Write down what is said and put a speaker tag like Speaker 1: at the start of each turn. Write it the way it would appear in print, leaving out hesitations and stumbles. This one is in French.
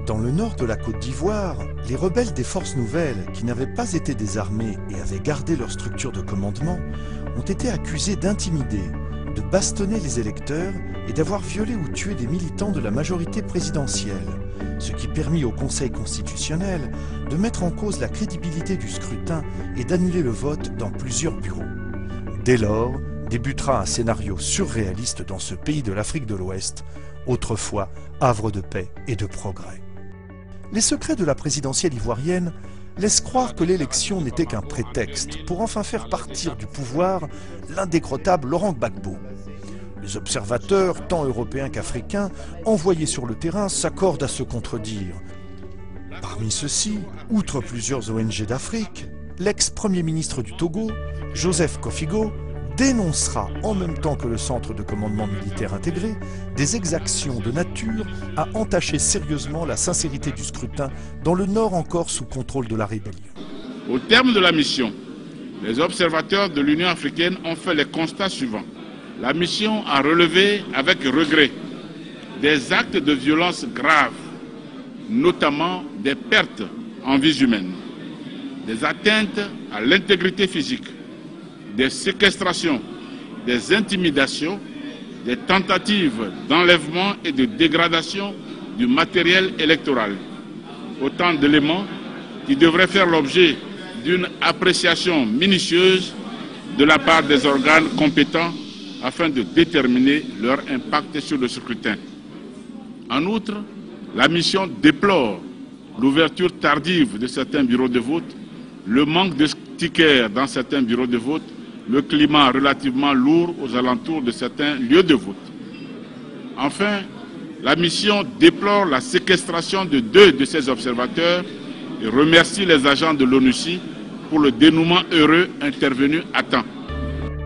Speaker 1: Dans le nord de la Côte d'Ivoire, les rebelles des Forces Nouvelles, qui n'avaient pas été désarmés et avaient gardé leur structure de commandement, ont été accusés d'intimider, de bastonner les électeurs et d'avoir violé ou tué des militants de la majorité présidentielle, ce qui permit au Conseil constitutionnel de mettre en cause la crédibilité du scrutin et d'annuler le vote dans plusieurs bureaux. Dès lors, débutera un scénario surréaliste dans ce pays de l'Afrique de l'Ouest, autrefois havre de paix et de progrès. Les secrets de la présidentielle ivoirienne laissent croire que l'élection n'était qu'un prétexte pour enfin faire partir du pouvoir l'indécrottable Laurent Gbagbo. Les observateurs, tant européens qu'africains, envoyés sur le terrain s'accordent à se contredire. Parmi ceux-ci, outre plusieurs ONG d'Afrique, l'ex-premier ministre du Togo, Joseph Kofigo, dénoncera en même temps que le centre de commandement militaire intégré des exactions de nature à entacher sérieusement la sincérité du scrutin dans le nord encore sous contrôle de la rébellion.
Speaker 2: Au terme de la mission, les observateurs de l'Union africaine ont fait les constats suivants. La mission a relevé avec regret des actes de violence graves, notamment des pertes en vies humaines, des atteintes à l'intégrité physique, des séquestrations, des intimidations, des tentatives d'enlèvement et de dégradation du matériel électoral. Autant d'éléments qui devraient faire l'objet d'une appréciation minutieuse de la part des organes compétents afin de déterminer leur impact sur le scrutin. En outre, la mission déplore l'ouverture tardive de certains bureaux de vote, le manque de stickers dans certains bureaux de vote, le climat relativement lourd aux alentours de certains lieux de vote. Enfin, la mission déplore la séquestration de 2 de ses observateurs et remercie les agents de l'ONUCI pour le dénouement heureux intervenu à temps.